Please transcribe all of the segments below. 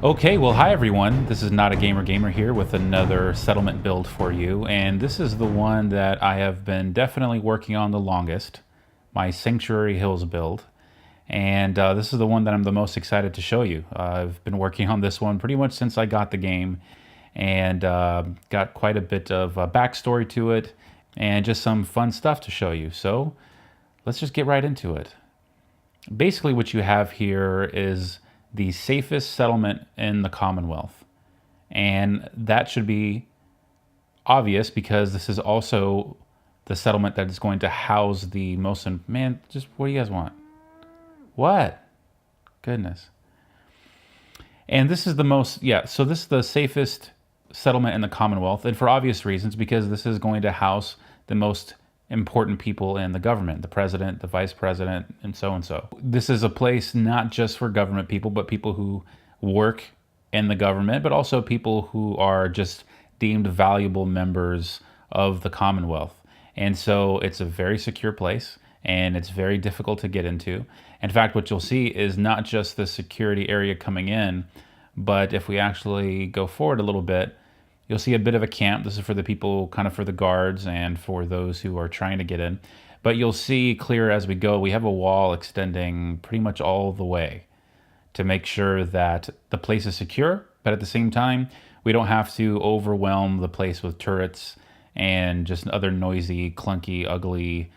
Okay, well, hi everyone. This is Not a Gamer here with another settlement build for you, and this is the one that I have been definitely working on the longest, my Sanctuary Hills build. And this is the one that I'm the most excited to show you. I've been working on this one pretty much since I got the game, and got quite a bit of backstory to it, and just some fun stuff to show you. So let's just get right into it. Basically, what you have here is the safest settlement in the Commonwealth. And that should be obvious because this is also the settlement that is going to house the most. Man, just what do you guys want? What? Goodness. And this is the most, yeah, so this is the safest settlement in the Commonwealth. And for obvious reasons, because this is going to house the most important people in the government, the president, the vice president, and so and so. This is a place not just for government people, but people who work in the government, but also people who are just deemed valuable members of the Commonwealth. And so it's a very secure place and it's very difficult to get into. In fact, what you'll see is not just the security area coming in, but if we actually go forward a little bit, you'll see a bit of a camp. This is for the people, kind of for the guards and for those who are trying to get in. But you'll see clear as we go, we have a wall extending pretty much all the way to make sure that the place is secure, but at the same time, we don't have to overwhelm the place with turrets and just other noisy, clunky, ugly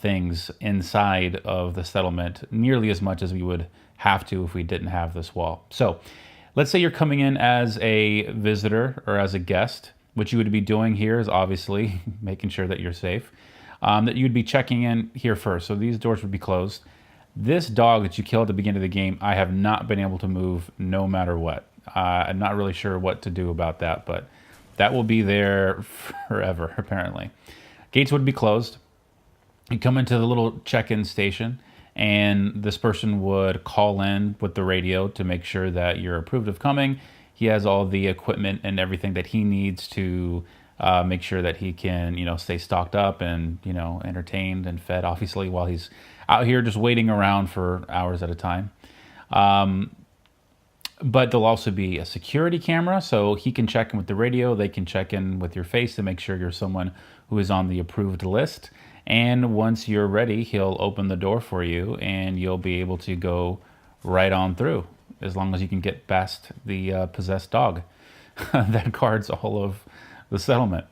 things inside of the settlement nearly as much as we would have to if we didn't have this wall. So let's say you're coming in as a visitor or as a guest. What you would be doing here is obviously making sure that you're safe, that you'd be checking in here first. So these doors would be closed. This dog that you killed at the beginning of the game, I have not been able to move no matter what. I'm not really sure what to do about that, but that will be there forever, apparently. Gates would be closed. You come into the little check-in station, and this person would call in with the radio to make sure that you're approved of coming. He has all the equipment and everything that he needs to make sure that he can, stay stocked up and, entertained and fed, obviously, while he's out here just waiting around for hours at a time. But there'll also be a security camera, so he can check in with the radio. They can check in with your face to make sure you're someone who is on the approved list. And once you're ready, he'll open the door for you and you'll be able to go right on through, as long as you can get past the possessed dog that guards all of the settlement.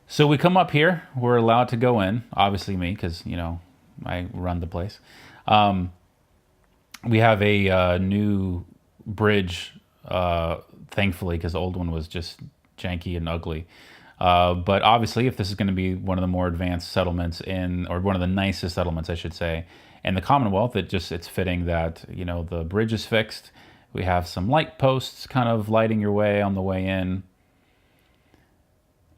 So we come up here, we're allowed to go in, obviously me, because, I run the place. We have a new bridge, thankfully, because the old one was just janky and ugly. But obviously, if this is going to be one of the more advanced settlements or one of the nicest settlements, I should say, in the Commonwealth, it's fitting that, the bridge is fixed. We have some light posts kind of lighting your way on the way in.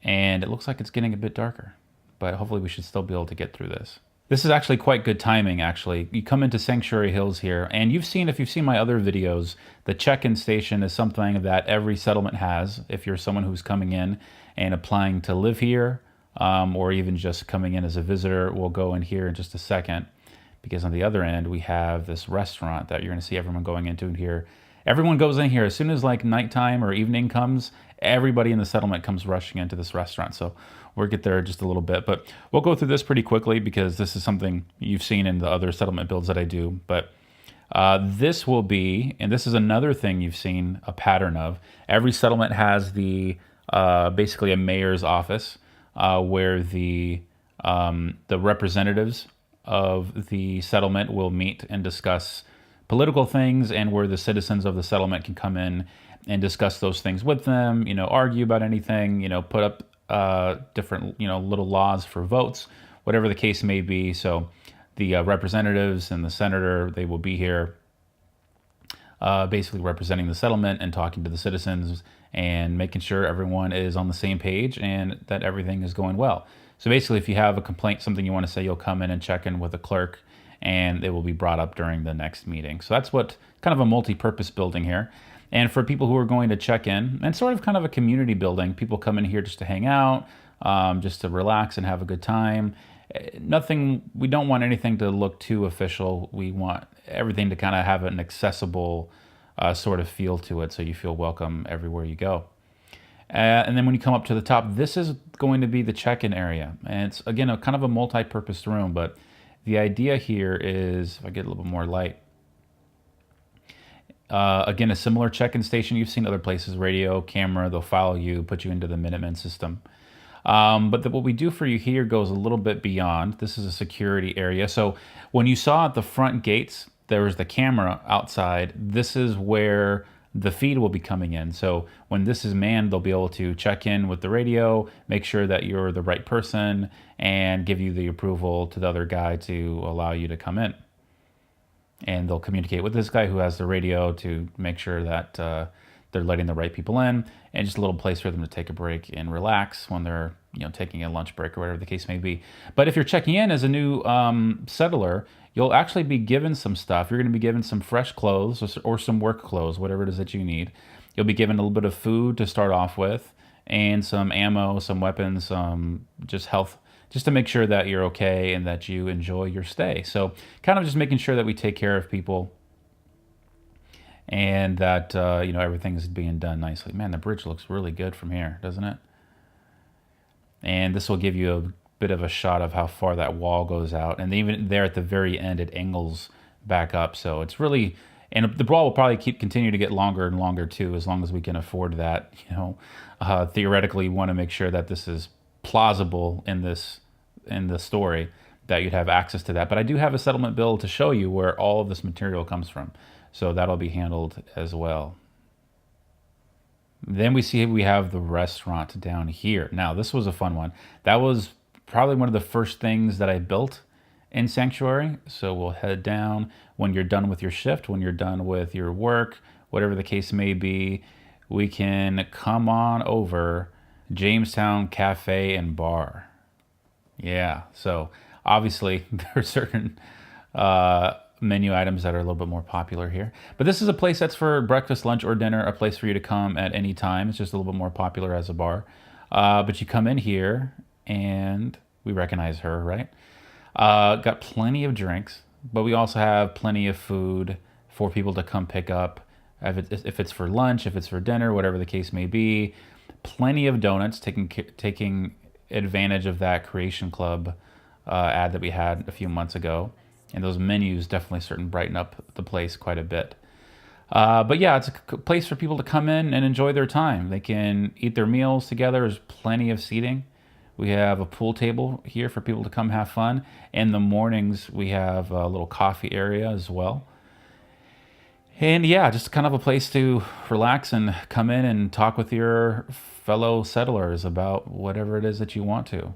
And it looks like it's getting a bit darker, but hopefully we should still be able to get through this. This is actually quite good timing, actually. You come into Sanctuary Hills here, and if you've seen my other videos, the check-in station is something that every settlement has. If you're someone who's coming in and applying to live here, or even just coming in as a visitor, we'll go in here in just a second, because on the other end, we have this restaurant that you're gonna see everyone going into here. Everyone goes in here as soon as like nighttime or evening comes, everybody in the settlement comes rushing into this restaurant. So we'll get there in just a little bit, but we'll go through this pretty quickly because this is something you've seen in the other settlement builds that I do. But this will be, and this is another thing you've seen a pattern of. Every settlement has basically a mayor's office where the representatives of the settlement will meet and discuss political things, and where the citizens of the settlement can come in and discuss those things with them, argue about anything, put up different, little laws for votes, whatever the case may be. So the representatives and the senator, they will be here basically representing the settlement and talking to the citizens and making sure everyone is on the same page and that everything is going well. So basically, if you have a complaint, something you want to say, you'll come in and check in with the clerk, and it will be brought up during the next meeting. So that's what kind of a multi-purpose building here. And for people who are going to check in, and sort of kind of a community building, people come in here just to hang out, just to relax and have a good time. We don't want anything to look too official. We want everything to kind of have an accessible sort of feel to it, so you feel welcome everywhere you go. And then when you come up to the top, this is going to be the check-in area. And it's, again, a kind of a multi-purpose room, but the idea here is, if I get a little bit more light, again, a similar check-in station you've seen other places, radio, camera, they'll follow you, put you into the Minutemen system. But what we do for you here goes a little bit beyond. This is a security area. So when you saw at the front gates, there was the camera outside. This is where the feed will be coming in. So when this is manned, they'll be able to check in with the radio, make sure that you're the right person, and give you the approval to the other guy to allow you to come in. And they'll communicate with this guy who has the radio to make sure that they're letting the right people in, and just a little place for them to take a break and relax when they're taking a lunch break or whatever the case may be. But if you're checking in as a new settler, you'll actually be given some stuff. You're going to be given some fresh clothes or some work clothes, whatever it is that you need. You'll be given a little bit of food to start off with, and some ammo, some weapons, just health, just to make sure that you're okay and that you enjoy your stay. So kind of just making sure that we take care of people and that everything is being done nicely. Man, the bridge looks really good from here, doesn't it? And this will give you a bit of a shot of how far that wall goes out. And even there at the very end, it angles back up. So it's really, and the wall will probably continue to get longer and longer too, as long as we can afford that. Theoretically, we want to make sure that this is plausible in the story, that you'd have access to that. But I do have a settlement build to show you where all of this material comes from. So that'll be handled as well. Then we have the restaurant down here. Now, this was a fun one. That was probably one of the first things that I built in Sanctuary. So we'll head down. When you're done with your shift, when you're done with your work, whatever the case may be, we can come on over Jamestown Cafe and Bar. Yeah, so obviously there are certain menu items that are a little bit more popular here. But this is a place that's for breakfast, lunch, or dinner, a place for you to come at any time. It's just a little bit more popular as a bar. But you come in here, and we recognize her, right? Got plenty of drinks, but we also have plenty of food for people to come pick up. If it's for lunch, if it's for dinner, whatever the case may be. Plenty of donuts, taking advantage of that Creation Club ad that we had a few months ago. And those menus definitely certainly brighten up the place quite a bit. But yeah, it's a place for people to come in and enjoy their time. They can eat their meals together. There's plenty of seating. We have a pool table here for people to come have fun. In the mornings, we have a little coffee area as well. And yeah, just kind of a place to relax and come in and talk with your fellow settlers about whatever it is that you want to.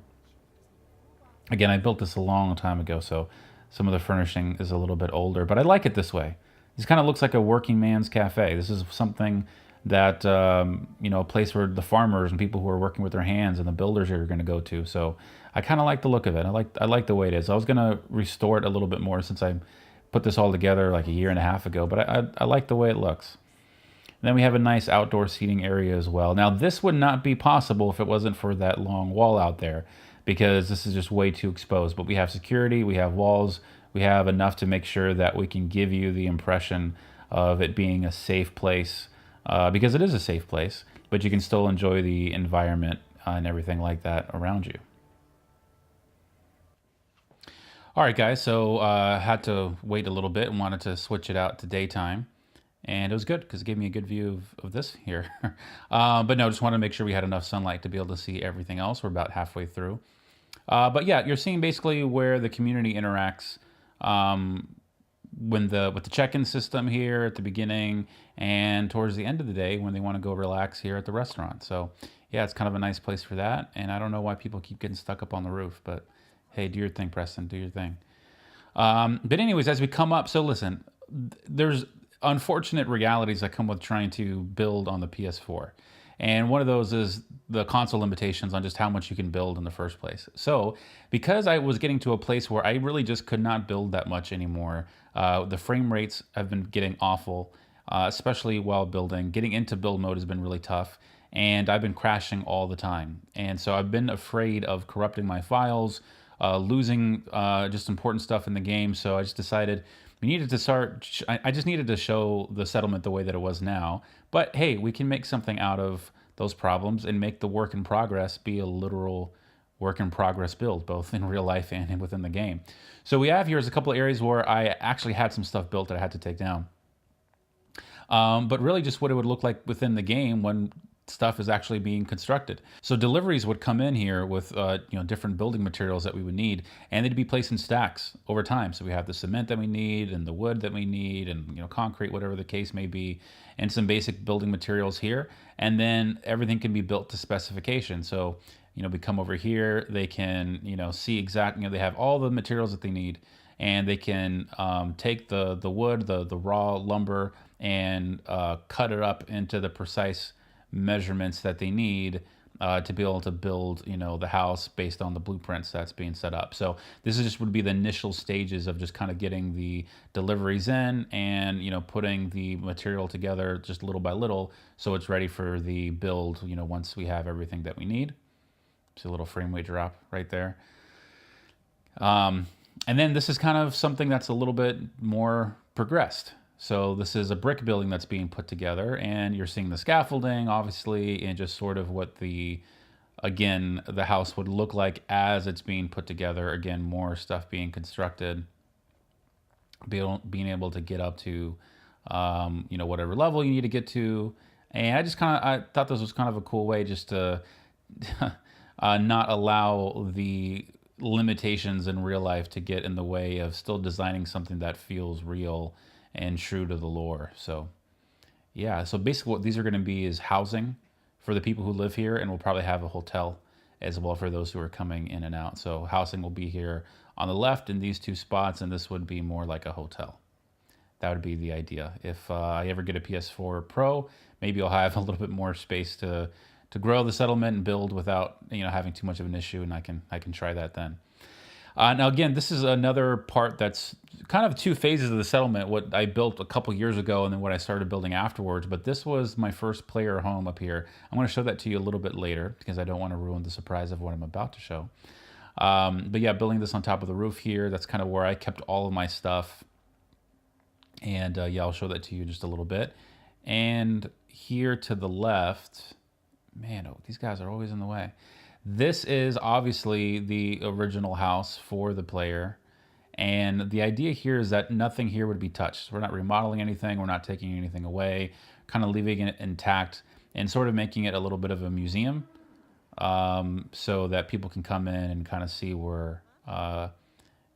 Again, I built this a long time ago, so some of the furnishing is a little bit older, but I like it this way. This kind of looks like a working man's cafe. This is something that, a place where the farmers and people who are working with their hands and the builders are going to go to. So I kind of like the look of it. I like the way it is. I was going to restore it a little bit more since I put this all together like a year and a half ago, but I like the way it looks. And then we have a nice outdoor seating area as well. Now, this would not be possible if it wasn't for that long wall out there, because this is just way too exposed. But we have security, we have walls, we have enough to make sure that we can give you the impression of it being a safe place, because it is a safe place, but you can still enjoy the environment and everything like that around you. All right, guys, so had to wait a little bit and wanted to switch it out to daytime. And it was good because it gave me a good view of this here. But no, just wanted to make sure we had enough sunlight to be able to see everything else. We're about halfway through. But yeah, you're seeing basically where the community interacts with the check-in system here at the beginning and towards the end of the day when they want to go relax here at the restaurant. So yeah, it's kind of a nice place for that. And I don't know why people keep getting stuck up on the roof, but hey, do your thing, Preston, do your thing. But anyways, as we come up, so listen, there's unfortunate realities that come with trying to build on the PS4. And one of those is the console limitations on just how much you can build in the first place. So because I was getting to a place where I really just could not build that much anymore, the frame rates have been getting awful, especially while building. Getting into build mode has been really tough, and I've been crashing all the time. And so I've been afraid of corrupting my files, losing just important stuff in the game. So I just decided We needed to start. I just needed to show the settlement the way that it was now. But hey, we can make something out of those problems and make the work in progress be a literal work in progress build, both in real life and within the game. So we have here is a couple of areas where I actually had some stuff built that I had to take down. But really just what it would look like within the game when stuff is actually being constructed. So deliveries would come in here with different building materials that we would need, and they'd be placed in stacks over time. So we have the cement that we need, and the wood that we need, and concrete, whatever the case may be, and some basic building materials here, and then everything can be built to specification. So we come over here, they can see exactly, they have all the materials that they need, and they can take the wood, the raw lumber, and cut it up into the precise measurements that they need to be able to build, the house based on the blueprints that's being set up. So this is just would be the initial stages of just kind of getting the deliveries in and, putting the material together just little by little so it's ready for the build, once we have everything that we need. See a little frame weight drop right there. And then this is kind of something that's a little bit more progressed. So this is a brick building that's being put together, and you're seeing the scaffolding, obviously, and just sort of what the house would look like as it's being put together. Again, more stuff being constructed, being able to get up to, whatever level you need to get to. And I thought this was kind of a cool way just to not allow the limitations in real life to get in the way of still designing something that feels real and true to the lore. So yeah, so basically what these are going to be is housing for the people who live here, and we'll probably have a hotel as well for those who are coming in and out. So housing will be here on the left in these two spots, and this would be more like a hotel. That would be the idea. If I ever get a PS4 Pro, maybe I'll have a little bit more space to grow the settlement and build without having too much of an issue, and I can try that then. Now again, this is another part that's kind of two phases of the settlement, what I built a couple years ago and then what I started building afterwards, but this was my first player home up here. I'm going to show that to you a little bit later because I don't want to ruin the surprise of what I'm about to show. But yeah, building this on top of the roof here, that's kind of where I kept all of my stuff. And yeah, I'll show that to you in just a little bit. And here to the left, man, oh, these guys are always in the way. This is obviously the original house for the player. And the idea here is that nothing here would be touched. We're not remodeling anything. We're not taking anything away, kind of leaving it intact and sort of making it a little bit of a museum so that people can come in and kind of see where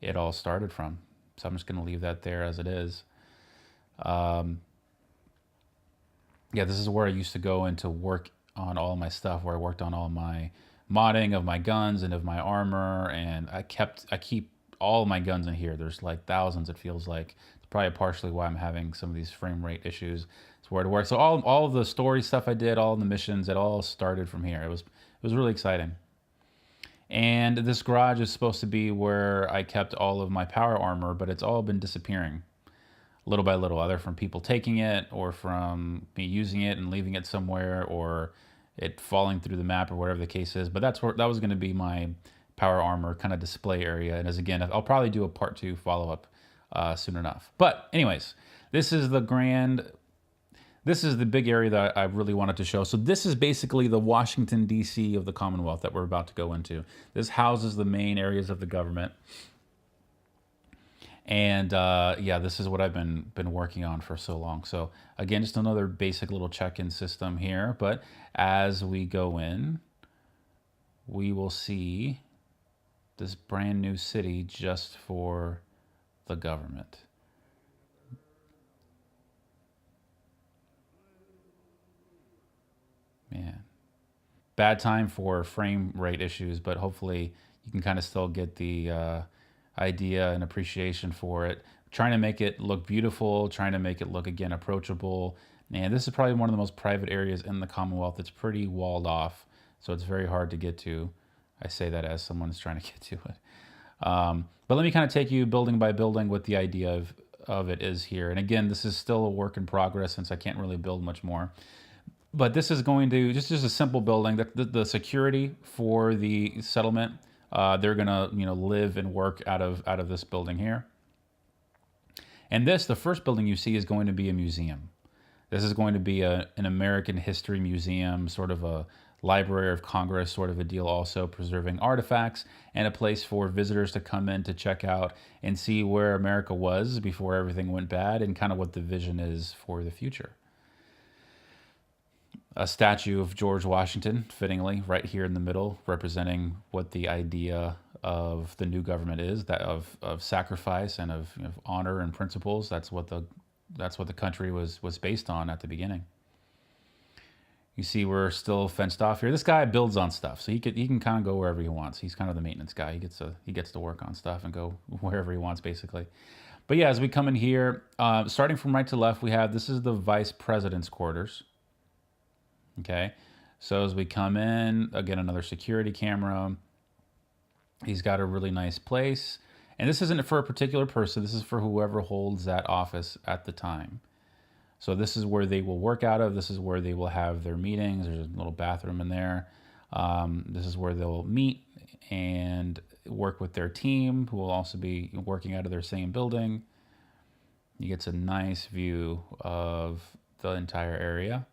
it all started from. So I'm just going to leave that there as it is. Yeah, this is where I used to go and to work on all my stuff, where I worked on all my modding of my guns and of my armor, and I keep all my guns in here. There's like thousands, it feels like. It's probably partially why I'm having some of these frame rate issues. It's where to work. So all of the story stuff I did, all the missions, it all started from here. It was really exciting. And this garage is supposed to be where I kept all of my power armor, but it's all been disappearing little by little, either from people taking it or from me using it and leaving it somewhere, or it falling through the map, or whatever the case is. But that was going to be my power armor kind of display area. And as again, I'll probably do a part 2 follow-up soon enough. But anyways, this is the big area that I really wanted to show. So this is basically the Washington, D.C. of the Commonwealth that we're about to go into. This houses the main areas of the government. And yeah, this is what I've been working on for so long. So again, just another basic little check-in system here. But as we go in, we will see this brand new city just for the government. Man, bad time for frame rate issues, but hopefully you can kind of still get the idea and appreciation for it. Trying to make it look beautiful, trying to make it look, again, approachable. And this is probably one of the most private areas in the Commonwealth. It's pretty walled off, so it's very hard to get to. I say that as someone is trying to get to it. But let me kind of take you building by building what the idea of it is here. And again, this is still a work in progress since I can't really build much more. But this is going to just a simple building. The security for the settlement, they're gonna live and work out of this building here. And this, the first building you see, is going to be a museum. This is going to be an American history museum, sort of a Library of Congress sort of a deal, also preserving artifacts and a place for visitors to come in to check out and see where America was before everything went bad and kind of what the vision is for the future. A statue of George Washington, fittingly, right here in the middle, representing what the idea of the new government is, that of sacrifice and of, honor and principles. That's what the country was based on at the beginning. You see, we're still fenced off here. This guy builds on stuff, so he can kind of go wherever he wants. He's kind of the maintenance guy. He gets to work on stuff and go wherever he wants, basically. But yeah, as we come in here, starting from right to left, we have, this is the vice president's quarters. Okay, so as we come in, again, another security camera. He's got a really nice place. And this isn't for a particular person. This is for whoever holds that office at the time. So this is where they will work out of. This is where they will have their meetings. There's a little bathroom in there. This is where they'll meet and work with their team, who will also be working out of their same building. You get a nice view of the entire area.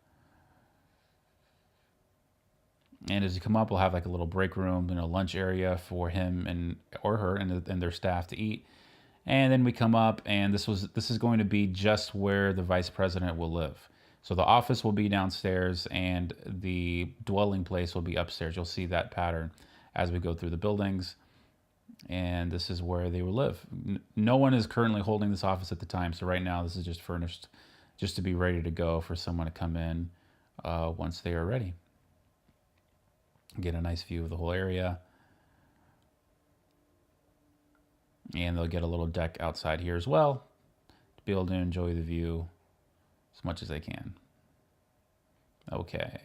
And as you come up, we'll have like a little break room, lunch area for him and or her and their staff to eat. And then we come up, and this is going to be just where the vice president will live. So the office will be downstairs, and the dwelling place will be upstairs. You'll see that pattern as we go through the buildings. And this is where they will live. No one is currently holding this office at the time. So right now, this is just furnished just to be ready to go for someone to come in once they are ready. Get a nice view of the whole area. And they'll get a little deck outside here as well to be able to enjoy the view as much as they can. Okay.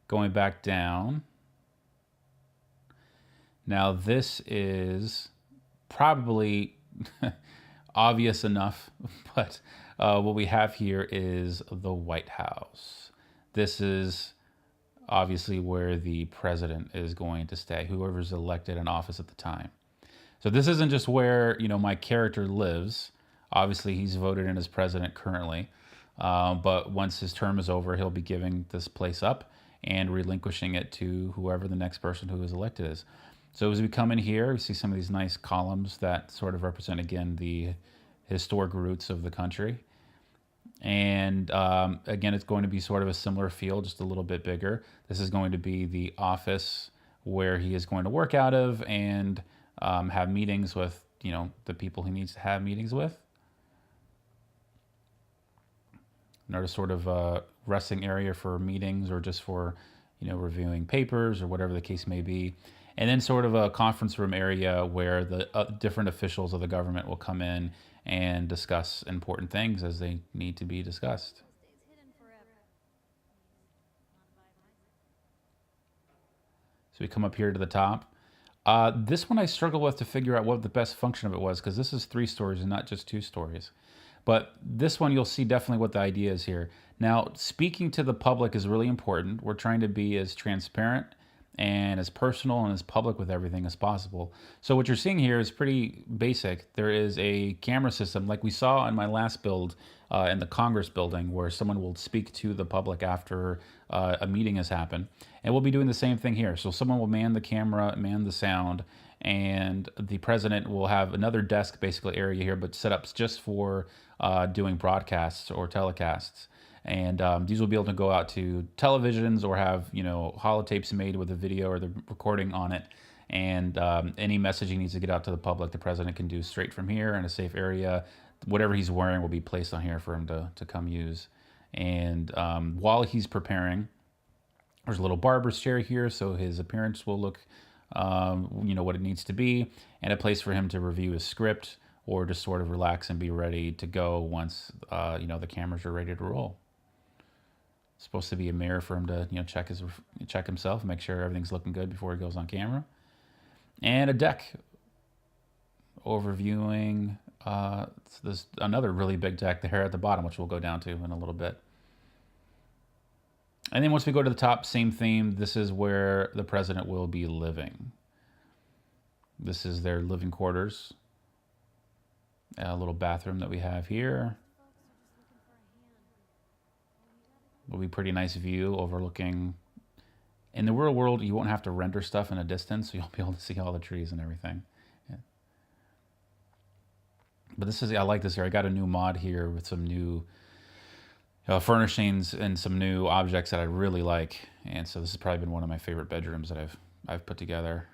Going back down. Now this is probably obvious enough, but what we have here is the White House. This is obviously where the president is going to stay, whoever's elected in office at the time. So this isn't just where, my character lives. Obviously, he's voted in as president currently. But once his term is over, he'll be giving this place up and relinquishing it to whoever the next person who is elected is. So as we come in here, we see some of these nice columns that sort of represent, again, the historic roots of the country. And again, it's going to be sort of a similar feel, just a little bit bigger. This is going to be the office where he is going to work out of and have meetings with, the people he needs to have meetings with. Another sort of resting area for meetings or just for, reviewing papers or whatever the case may be. And then sort of a conference room area where the different officials of the government will come in and discuss important things as they need to be discussed. So we come up here to the top. This one I struggle with to figure out what the best function of it was, because this is 3 stories and not just 2 stories. But this one, you'll see definitely what the idea is here. Now, speaking to the public is really important. We're trying to be as transparent and as personal and as public with everything as possible. So what you're seeing here is pretty basic. There is a camera system like we saw in my last build in the Congress building, where someone will speak to the public after a meeting has happened. And we'll be doing the same thing here. So someone will man the camera, man the sound, and the president will have another desk basically area here, but set up just for doing broadcasts or telecasts. And these will be able to go out to televisions or have, holotapes made with a video or the recording on it. And any message he needs to get out to the public, the president can do straight from here in a safe area. Whatever he's wearing will be placed on here for him to come use. And while he's preparing, there's a little barber's chair here, so his appearance will look, what it needs to be, and a place for him to review his script or just sort of relax and be ready to go once, the cameras are ready to roll. It's supposed to be a mirror for him to, check himself, make sure everything's looking good before he goes on camera. And a deck overviewing, there's another really big deck there at the bottom, which we'll go down to in a little bit. And then once we go to the top, same theme. This is where the president will be living. This is their living quarters. A little bathroom that we have here. Will be pretty nice view overlooking. In the real world, you won't have to render stuff in a distance, so you'll be able to see all the trees and everything. Yeah. But this is, I like this here. I got a new mod here with some new furnishings and some new objects that I really like. And so this has probably been one of my favorite bedrooms that I've put together.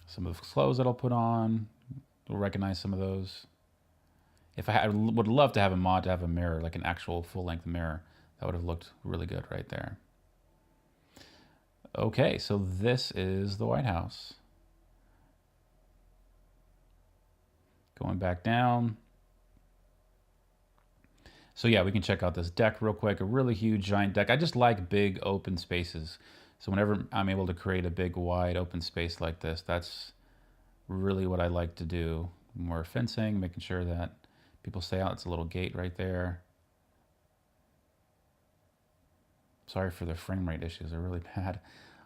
Some of the clothes that I'll put on, you'll recognize some of those. If I would love to have a mod to have a mirror, like an actual full-length mirror. That would have looked really good right there. Okay, so this is the White House. Going back down. So yeah, we can check out this deck real quick. A really huge, giant deck. I just like big open spaces. So whenever I'm able to create a big, wide open space like this, that's really what I like to do. More fencing, making sure that people stay out. It's a little gate right there. Sorry for the frame rate issues, they're really bad.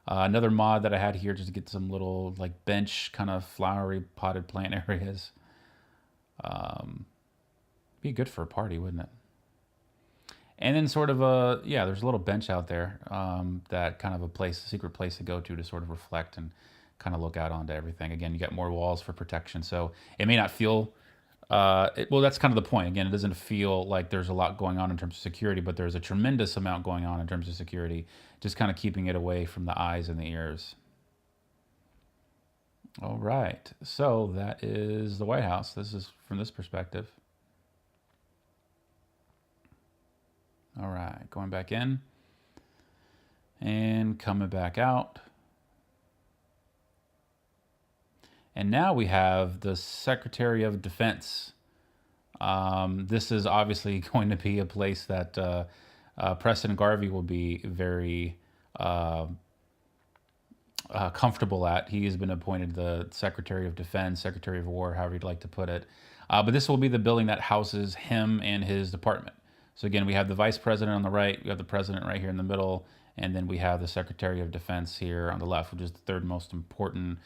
Another mod that I had here just to get some little like bench kind of flowery potted plant areas. Be good for a party, wouldn't it? And then sort of a, yeah, there's a little bench out there that kind of a secret place to go to sort of reflect and kind of look out onto everything. Again, you got more walls for protection. So it may not feel, well, that's kind of the point. Again, it doesn't feel like there's a lot going on in terms of security, but there's a tremendous amount going on in terms of security, just kind of keeping it away from the eyes and the ears. All right, so that is the White House. This is from this perspective. All right, going back in and coming back out. And now we have the Secretary of Defense. This is obviously going to be a place that Preston Garvey will be very comfortable at. He has been appointed the Secretary of Defense, Secretary of War, however you'd like to put it. But this will be the building that houses him and his department. So again, we have the Vice President on the right, we have the President right here in the middle, and then we have the Secretary of Defense here on the left, which is the third most important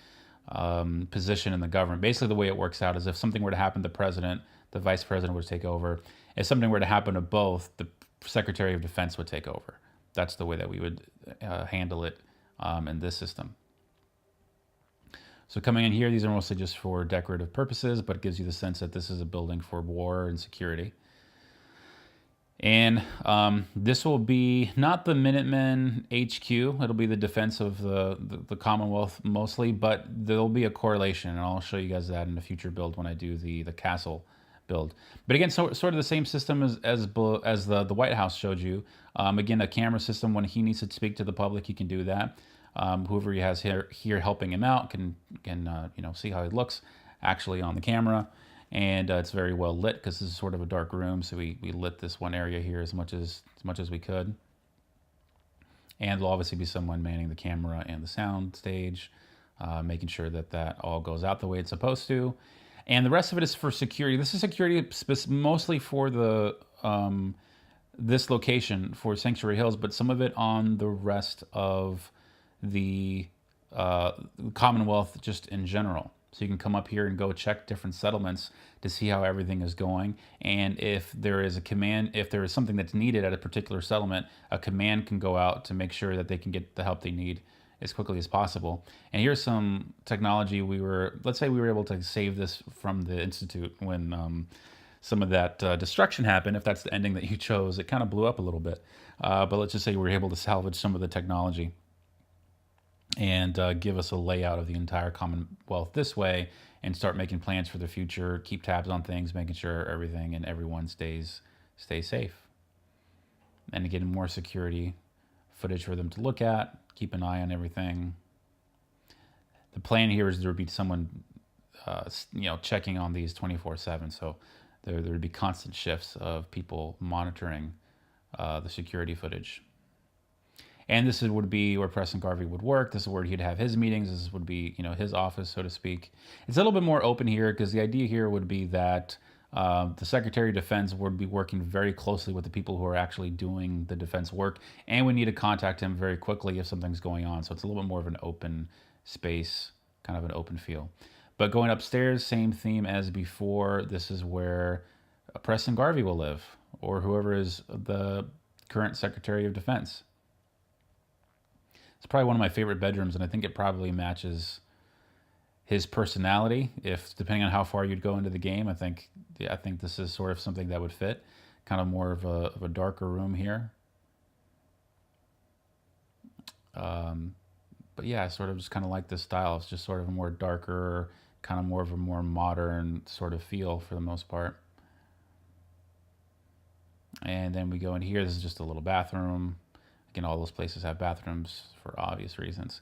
position in the government. Basically, the way it works out is if something were to happen to the President, the Vice President would take over. If something were to happen to both, the Secretary of Defense would take over. That's the way that we would handle it in this system. So coming in here, these are mostly just for decorative purposes, but it gives you the sense that this is a building for war and security. And this will be not the Minutemen HQ, it'll be the defense of the Commonwealth mostly, but there'll be a correlation, and I'll show you guys that in a future build when I do the castle build. But again, sort of the same system as the White House showed you. Again, a camera system, when he needs to speak to the public, he can do that. Whoever he has here helping him out can you know, see how he looks actually on the camera. And it's very well lit because this is sort of a dark room, so we lit this one area here as much as we could. And there'll obviously be someone manning the camera and the sound stage, making sure that that all goes out the way it's supposed to. And the rest of it is for security. This is security mostly for the this location for Sanctuary Hills, but some of it on the rest of the Commonwealth just in general. So you can come up here and go check different settlements to see how everything is going. And if there is a command, if there is something that's needed at a particular settlement, a command can go out to make sure that they can get the help they need as quickly as possible. And here's some technology let's say we were able to save this from the Institute when some of that destruction happened. If that's the ending that you chose, it kind of blew up a little bit. But let's just say we were able to salvage some of the technology and give us a layout of the entire Commonwealth this way and start making plans for the future, keep tabs on things, making sure everything and everyone stays safe. And again, more security footage for them to look at, keep an eye on everything. The plan here is there would be someone you know, checking on these 24/7, so there would be constant shifts of people monitoring the security footage. And this would be where Preston Garvey would work. This is where he'd have his meetings. This would be, you know, his office, so to speak. It's a little bit more open here because the idea here would be that the Secretary of Defense would be working very closely with the people who are actually doing the defense work, and we need to contact him very quickly if something's going on. So it's a little bit more of an open space, kind of an open feel. But going upstairs, same theme as before. This is where Preston Garvey will live, or whoever is the current Secretary of Defense. It's probably one of my favorite bedrooms, and I think it probably matches his personality. If depending on how far you'd go into the game, I think this is sort of something that would fit. Kind of more of a darker room here. But yeah, I sort of just kind of like this style. It's just sort of a more darker, kind of more of a more modern sort of feel for the most part. And then we go in here. This is just a little bathroom. Again, all those places have bathrooms for obvious reasons.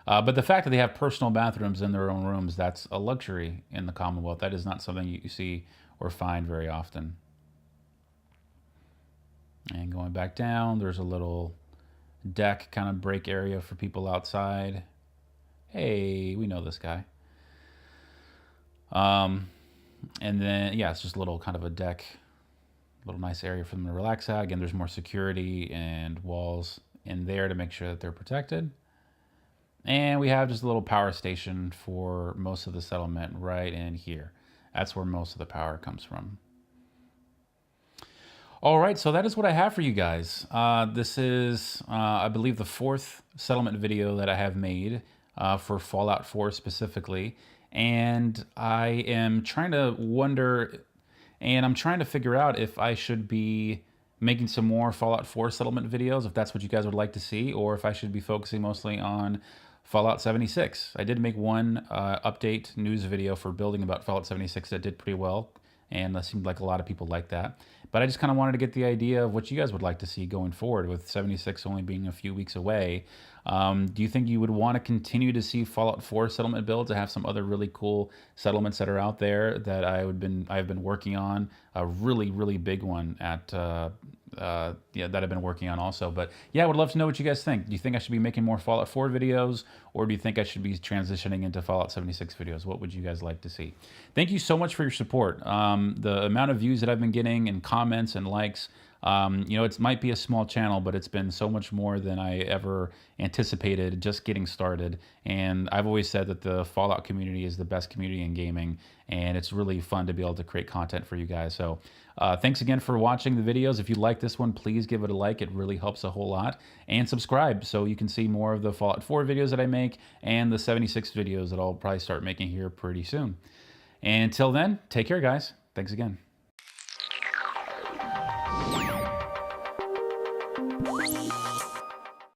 But the fact that they have personal bathrooms in their own rooms, that's a luxury in the Commonwealth. That is not something you see or find very often. And going back down, there's a little deck kind of break area for people outside. Hey, we know this guy. And then, yeah, it's just a little kind of a deck, little nice area for them to relax at. Again, there's more security and walls in there to make sure that they're protected. And we have just a little power station for most of the settlement right in here. That's where most of the power comes from. All right, so that is what I have for you guys. This is, I believe, the 4th settlement video that I have made for Fallout 4 specifically. And I am trying to wonder, and I'm trying to figure out if I should be making some more Fallout 4 settlement videos, if that's what you guys would like to see, or if I should be focusing mostly on Fallout 76. I did make one update news video for building about Fallout 76 that did pretty well, and it seemed like a lot of people liked that. But I just kind of wanted to get the idea of what you guys would like to see going forward, with 76 only being a few weeks away. Do you think you would want to continue to see Fallout 4 settlement builds? I have some other really cool settlements that are out there that I've been working on. A really, really big one at yeah, that I've been working on also. But yeah, I would love to know what you guys think. Do you think I should be making more Fallout 4 videos, or do you think I should be transitioning into Fallout 76 videos? What would you guys like to see? Thank you so much for your support. The amount of views that I've been getting and comments and likes, you know, it might be a small channel, but it's been so much more than I ever anticipated just getting started. And I've always said that the Fallout community is the best community in gaming, and it's really fun to be able to create content for you guys. So thanks again for watching the videos. If you like this one, please give it a like. It really helps a whole lot. And subscribe so you can see more of the Fallout 4 videos that I make and the 76 videos that I'll probably start making here pretty soon. And until then, take care, guys. Thanks again.